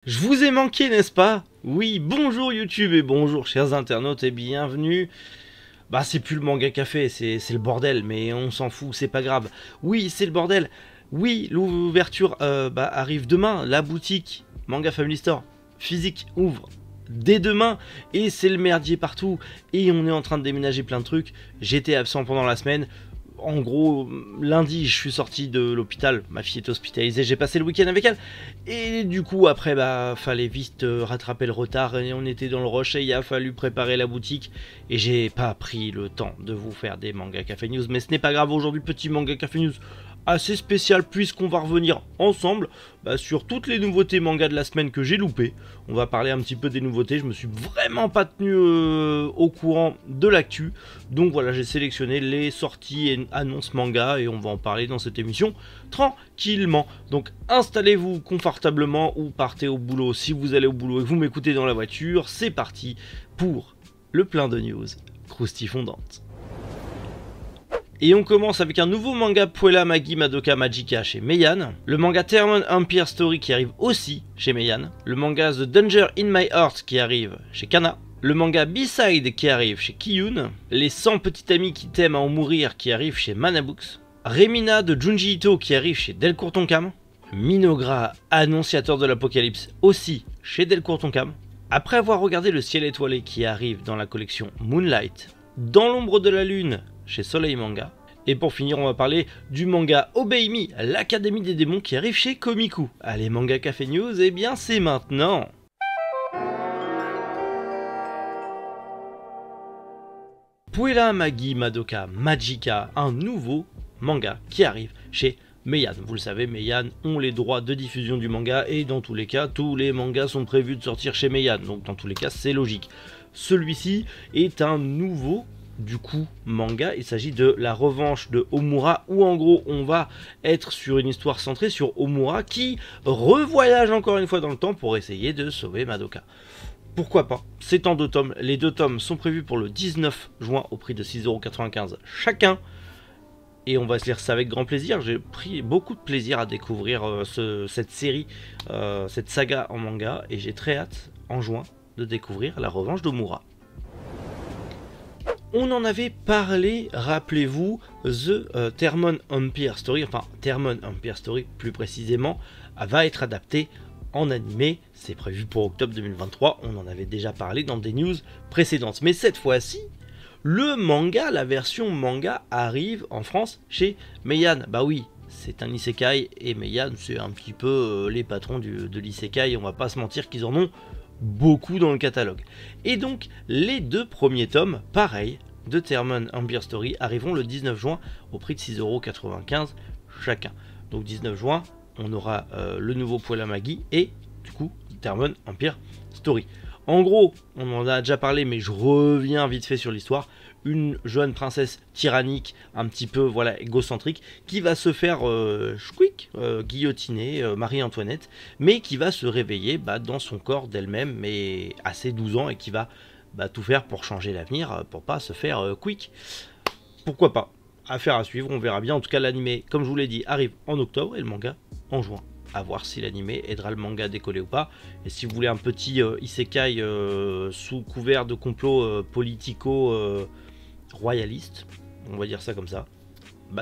Je vous ai manqué, n'est-ce pas? Oui, bonjour YouTube et bonjour chers internautes et bienvenue. Bah c'est plus le manga café, c'est le bordel, mais on s'en fout, c'est pas grave. Oui, c'est le bordel. Oui, l'ouverture arrive demain, la boutique Manga Family Store physique ouvre dès demain et c'est le merdier partout et on est en train de déménager plein de trucs. J'étais absent pendant la semaine. En gros, lundi, je suis sorti de l'hôpital, ma fille est hospitalisée, j'ai passé le week-end avec elle, et du coup, après, fallait vite rattraper le retard, et on était dans le rush, et il a fallu préparer la boutique, et j'ai pas pris le temps de vous faire des manga café news, mais ce n'est pas grave, aujourd'hui, petit manga café news assez spécial, puisqu'on va revenir ensemble sur toutes les nouveautés manga de la semaine que j'ai loupées. On va parler un petit peu des nouveautés, je me suis vraiment pas tenu au courant de l'actu, donc voilà, j'ai sélectionné les sorties et annonces manga et on va en parler dans cette émission tranquillement. Donc installez-vous confortablement ou partez au boulot si vous allez au boulot et que vous m'écoutez dans la voiture. C'est parti pour le plein de news croustillantes. Et on commence avec un nouveau manga Puella Magi Madoka Magica chez Meian, le manga Termon Empire Story qui arrive aussi chez Meian, le manga The Danger in My Heart qui arrive chez Kana, le manga B-Side qui arrive chez Kiyun, les 100 petits amis qui t'aiment à en mourir qui arrive chez Manabooks, Remina de Junji Ito qui arrive chez Delcourt Tonkam, Minogra, annonciateur de l'apocalypse aussi chez Delcourt Tonkam, après avoir regardé le ciel étoilé qui arrive dans la collection Moonlight, Dans l'ombre de la lune chez Soleil Manga, et pour finir on va parler du manga Obey Me, l'Académie des démons qui arrive chez Komiku. Allez, manga café news, et bien c'est maintenant. Puella Magi Madoka Magica, un nouveau manga qui arrive chez Meian. Vous le savez, Meian ont les droits de diffusion du manga et dans tous les cas, tous les mangas sont prévus de sortir chez Meian. Donc dans tous les cas, c'est logique. Celui-ci est un nouveau manga. Il s'agit de la revanche de Homura, où en gros on va être sur une histoire centrée sur Homura qui revoyage encore une fois dans le temps pour essayer de sauver Madoka. Pourquoi pas? C'est en 2 tomes, les 2 tomes sont prévus pour le 19 juin au prix de 6,95 € chacun. Et on va se lire ça avec grand plaisir. J'ai pris beaucoup de plaisir à découvrir cette série, cette saga en manga, et j'ai très hâte en juin de découvrir la revanche d'Homura. On en avait parlé, rappelez-vous, The Termon Empire Story, enfin Termon Empire Story plus précisément, va être adapté en animé. C'est prévu pour octobre 2023, on en avait déjà parlé dans des news précédentes. Mais cette fois-ci, le manga, la version manga arrive en France chez Meian. Bah oui, c'est un isekai et Meian c'est un petit peu les patrons de l'isekai, on va pas se mentir qu'ils en ont beaucoup dans le catalogue. Et donc les 2 premiers tomes, pareil, de Termon Empire Story arriveront le 19 juin au prix de 6,95 € chacun. Donc 19 juin, on aura le nouveau Puella Magi et du coup Termon Empire Story. En gros, on en a déjà parlé, mais je reviens vite fait sur l'histoire. Une jeune princesse tyrannique, un petit peu voilà égocentrique, qui va se faire guillotiner, Marie-Antoinette, mais qui va se réveiller dans son corps d'elle-même, mais à ses 12 ans, et qui va tout faire pour changer l'avenir, pour pas se faire quick. Pourquoi pas? Affaire à suivre, on verra bien. En tout cas, l'animé, comme je vous l'ai dit, arrive en octobre et le manga en juin. À voir si l'animé aidera le manga à décoller ou pas. Et si vous voulez un petit isekai sous couvert de complot politico-royaliste, on va dire ça comme ça,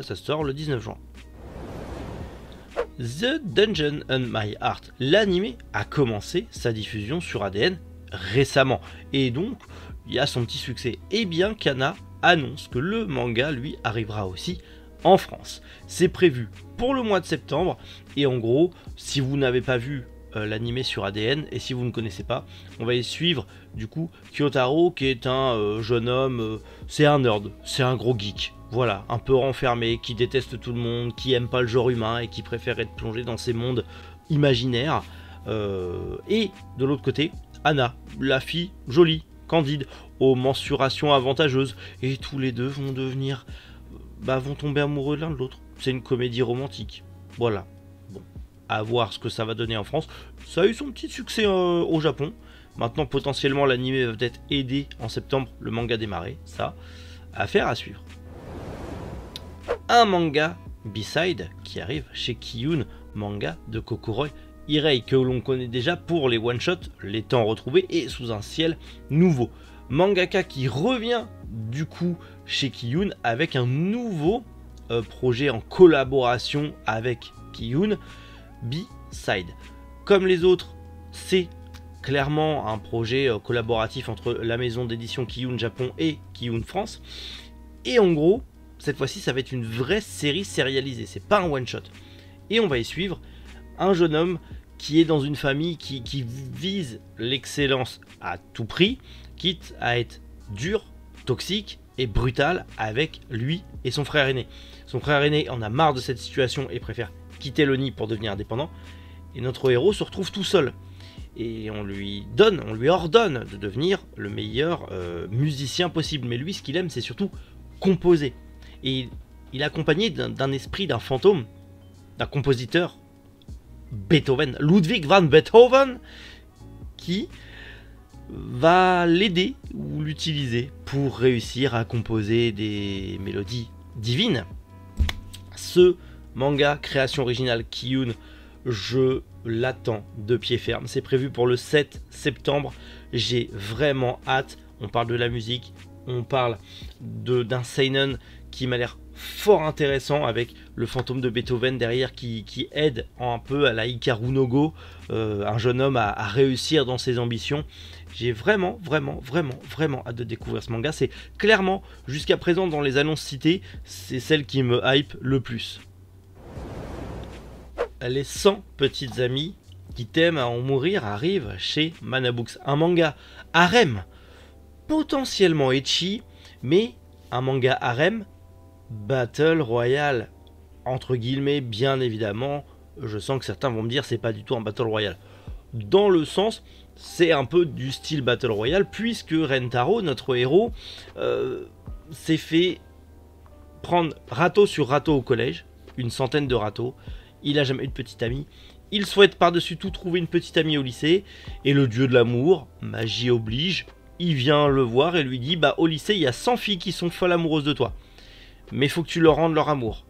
ça sort le 19 juin. The Dungeon in My Heart, l'animé a commencé sa diffusion sur ADN récemment. Et donc, il y a son petit succès. Et bien, Kana annonce que le manga, lui, arrivera aussi en France. C'est prévu pour le mois de septembre, et en gros, si vous n'avez pas vu l'animé sur ADN, et si vous ne connaissez pas, on va y suivre du coup Kyotaro, qui est un jeune homme, c'est un nerd, c'est un gros geek, voilà, un peu renfermé, qui déteste tout le monde, qui aime pas le genre humain, et qui préfère être plongé dans ces mondes imaginaires. Et de l'autre côté, Anna, la fille jolie, candide, aux mensurations avantageuses, et tous les deux vont devenir vont tomber amoureux l'un de l'autre. C'est une comédie romantique. Voilà. Bon, à voir ce que ça va donner en France. Ça a eu son petit succès au Japon. Maintenant, potentiellement, l'anime va peut-être aider en septembre le manga démarrer. Ça, affaire à suivre. Un manga B-Side qui arrive chez Kiyun, manga de Kokoroy Irei que l'on connaît déjà pour les one-shots, les temps retrouvés et sous un ciel nouveau. Mangaka qui revient du coup chez Kiyun avec un nouveau projet en collaboration avec Kiyun, B-Side. Comme les autres, c'est clairement un projet collaboratif entre la maison d'édition Kiyun Japon et Kiyun France. Et en gros, cette fois-ci, ça va être une vraie série sérialisée, c'est pas un one-shot. Et on va y suivre un jeune homme qui est dans une famille qui vise l'excellence à tout prix, quitte à être dur, toxique et brutal avec lui et son frère aîné. Son frère aîné en a marre de cette situation et préfère quitter le nid pour devenir indépendant. Et notre héros se retrouve tout seul. Et on lui ordonne de devenir le meilleur musicien possible. Mais lui, ce qu'il aime, c'est surtout composer. Et il est accompagné d'un esprit, d'un fantôme, d'un compositeur, Beethoven, Ludwig van Beethoven, qui va l'aider ou l'utiliser pour réussir à composer des mélodies divines. Ce manga création originale Kiyun, je l'attends de pied ferme. C'est prévu pour le 7 septembre. J'ai vraiment hâte. On parle de la musique, on parle d'un seinen qui m'a l'air fort intéressant avec le fantôme de Beethoven derrière qui aide un peu à la Hikaru no Go, un jeune homme à réussir dans ses ambitions. J'ai vraiment hâte de découvrir ce manga. C'est clairement, jusqu'à présent dans les annonces citées, c'est celle qui me hype le plus. Les 100 petites amies qui t'aiment à en mourir arrivent chez Manabooks. Un manga harem, potentiellement ecchi, mais un manga harem Battle Royale, entre guillemets, bien évidemment. Je sens que certains vont me dire c'est pas du tout un Battle Royale. Dans le sens, c'est un peu du style Battle Royale, puisque Rentaro, notre héros, s'est fait prendre râteau sur râteau au collège, une centaine de râteaux. Il a jamais eu de petite amie. Il souhaite par-dessus tout trouver une petite amie au lycée, et le dieu de l'amour, magie oblige, il vient le voir et lui dit bah au lycée il y a 100 filles qui sont folles amoureuses de toi. Mais il faut que tu leur rendes leur amour.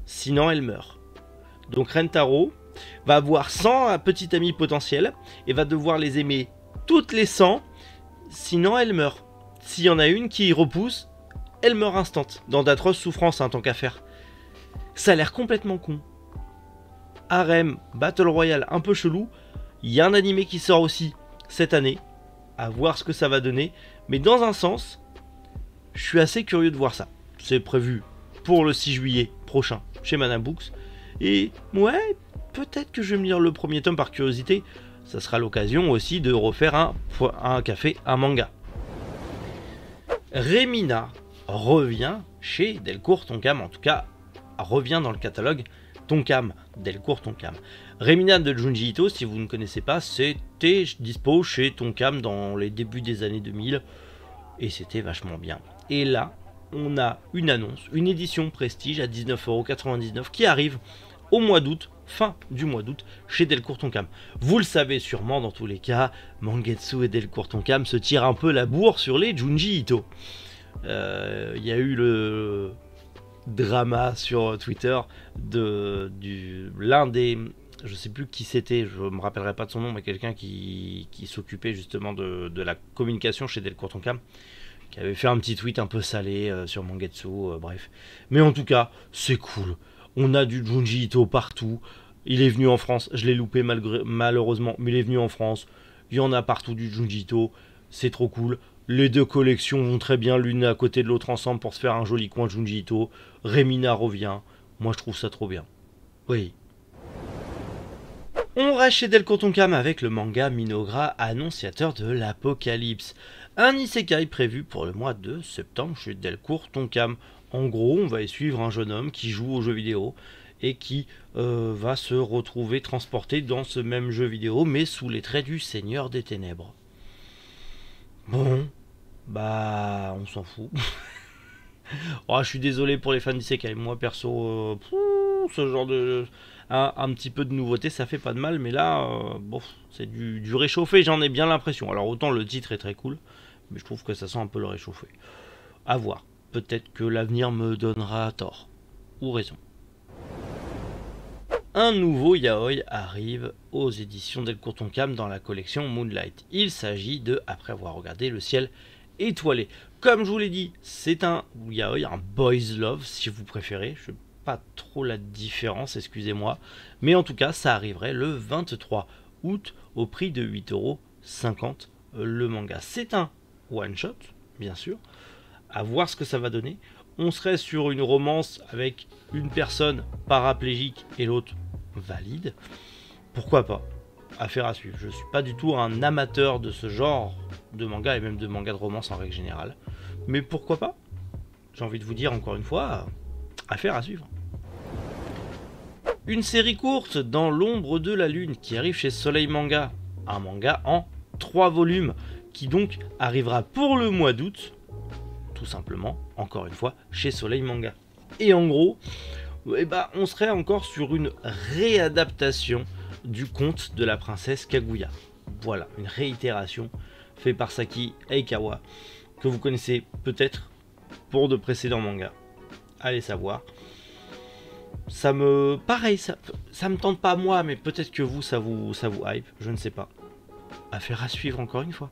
Sinon, elles meurent. Donc Rentaro va avoir 100 petites amies potentielles et va devoir les aimer toutes les 100. Sinon, elles meurent. S'il y en a une qui repousse, elle meurt instant. Dans d'atroces souffrances, tant qu'à faire. Ça a l'air complètement con. Harem, Battle Royale un peu chelou. Il y a un animé qui sort aussi cette année. À voir ce que ça va donner. Mais dans un sens, je suis assez curieux de voir ça. C'est prévu pour le 6 juillet prochain chez Manabooks. Et ouais, peut-être que je vais me lire le premier tome par curiosité. Ça sera l'occasion aussi de refaire un café, un manga. Remina revient chez Delcourt Tonkam. En tout cas, revient dans le catalogue Tonkam, Delcourt Tonkam. Remina de Junji Ito, si vous ne connaissez pas, c'était dispo chez Tonkam dans les débuts des années 2000. Et c'était vachement bien. Et là, on a une annonce, une édition prestige à 19,99 € qui arrive au mois d'août, fin du mois d'août, chez Delcourt Tonkam. Vous le savez sûrement, dans tous les cas, Mangetsu et Delcourt Tonkam se tirent un peu la bourre sur les Junji Ito. Il y a eu le drama sur Twitter de l'un des... Je sais plus qui c'était, je me rappellerai pas de son nom, mais quelqu'un qui s'occupait justement de la communication chez Delcourt Tonkam, qui avait fait un petit tweet un peu salé sur Mangetsu, bref. Mais en tout cas, c'est cool. On a du Junji Ito partout. Il est venu en France, je l'ai loupé malheureusement, mais il est venu en France. Il y en a partout du Junji Ito, c'est trop cool. Les deux collections vont très bien l'une à côté de l'autre ensemble pour se faire un joli coin Junji Ito. Remina revient, moi je trouve ça trop bien. Oui. On reste chez Delcourt Tonkam avec le manga Minogra, annonciateur de l'apocalypse. Un isekai prévu pour le mois de septembre chez Delcourt Tonkam. En gros, on va y suivre un jeune homme qui joue aux jeux vidéo et qui va se retrouver transporté dans ce même jeu vidéo, mais sous les traits du Seigneur des Ténèbres. Bon, bah, on s'en fout. Oh, je suis désolé pour les fans d'isekai. Moi, perso, ce genre de... un petit peu de nouveauté, ça fait pas de mal, mais là, bon, c'est du réchauffé, j'en ai bien l'impression. Alors, autant le titre est très cool, mais je trouve que ça sent un peu le réchauffé. À voir. Peut-être que l'avenir me donnera tort. Ou raison. un nouveau yaoi arrive aux éditions Delcourt Tonkam dans la collection Moonlight. Il s'agit de Après avoir regardé le ciel étoilé. Comme je vous l'ai dit, c'est un yaoi, un boys love si vous préférez. Je ne sais pas trop la différence, excusez-moi. Mais en tout cas, ça arriverait le 23 août au prix de 8,50 € le manga. C'est un one-shot, bien sûr. À voir ce que ça va donner. On serait sur une romance avec une personne paraplégique et l'autre valide. Pourquoi pas? Affaire à suivre. Je ne suis pas du tout un amateur de ce genre de manga et même de manga de romance en règle générale. Mais pourquoi pas? J'ai envie de vous dire encore une fois, affaire à suivre. Une série courte dans l'ombre de la lune qui arrive chez Soleil Manga. Un manga en 3 volumes qui donc arrivera pour le mois d'août. Tout simplement, encore une fois, chez Soleil Manga. Et en gros, on serait encore sur une réadaptation du conte de la princesse Kaguya. Voilà, une réitération faite par Saki Aikawa, que vous connaissez peut-être pour de précédents mangas. Allez savoir. Pareil, ça me tente pas moi, mais peut-être que vous, ça vous hype, je ne sais pas. Affaire à suivre encore une fois.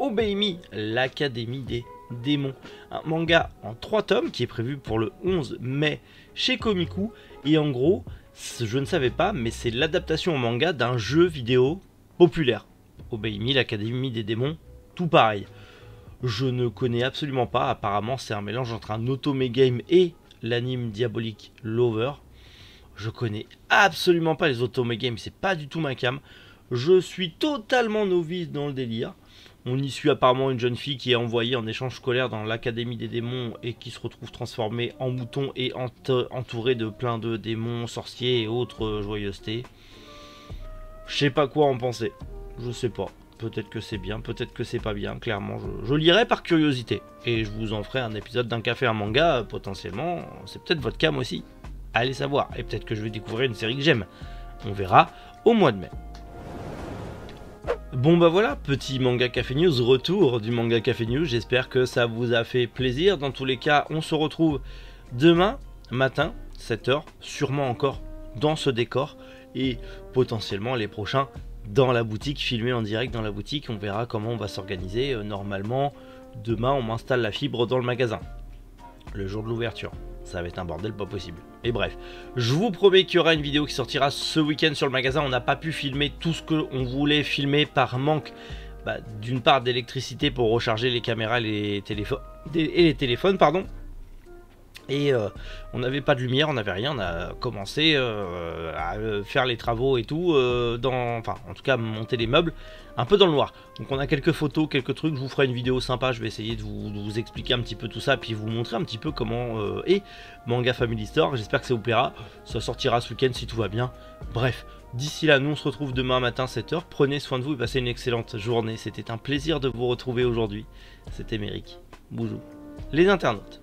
Obeimi, l'Académie des démons. Un manga en 3 tomes qui est prévu pour le 11 mai chez Komiku. Et en gros, je ne savais pas, mais c'est l'adaptation en manga d'un jeu vidéo populaire. Obeimi, l'Académie des démons, tout pareil. Je ne connais absolument pas, apparemment c'est un mélange entre un otome game et l'anime diabolique Lover. Je connais absolument pas les otome games, c'est pas du tout ma cam. Je suis totalement novice dans le délire. On y suit apparemment une jeune fille qui est envoyée en échange scolaire dans l'Académie des démons et qui se retrouve transformée en mouton et entourée de plein de démons, sorciers et autres joyeusetés. Je sais pas quoi en penser. Je sais pas. Peut-être que c'est bien, peut-être que c'est pas bien. Clairement, je lirai par curiosité. Et je vous en ferai un épisode d'un café, un manga, potentiellement. C'est peut-être votre cam aussi. Allez savoir. Et peut-être que je vais découvrir une série que j'aime. On verra au mois de mai. Bon bah voilà, petit manga café news, retour du manga café news, j'espère que ça vous a fait plaisir. Dans tous les cas, on se retrouve demain matin, 7 h, sûrement encore dans ce décor, et potentiellement les prochains dans la boutique, filmés en direct dans la boutique. On verra comment on va s'organiser. Normalement, demain on m'installe la fibre dans le magasin, le jour de l'ouverture. Ça va être un bordel pas possible. Et bref, je vous promets qu'il y aura une vidéo qui sortira ce week-end sur le magasin. On n'a pas pu filmer tout ce qu'on voulait filmer par manque d'une part d'électricité pour recharger les caméras et les téléphones, pardon. Et on n'avait pas de lumière, on n'avait rien. On a commencé à faire les travaux et tout, enfin en tout cas monter les meubles un peu dans le noir. Donc on a quelques photos, quelques trucs. Je vous ferai une vidéo sympa. Je vais essayer de vous expliquer un petit peu tout ça, puis vous montrer un petit peu comment est Manga Family Store. J'espère que ça vous plaira. Ça sortira ce week-end si tout va bien. Bref, d'ici là, nous on se retrouve demain matin 7 h. Prenez soin de vous et passez une excellente journée. C'était un plaisir de vous retrouver aujourd'hui. C'était Méric. Bonjour les internautes.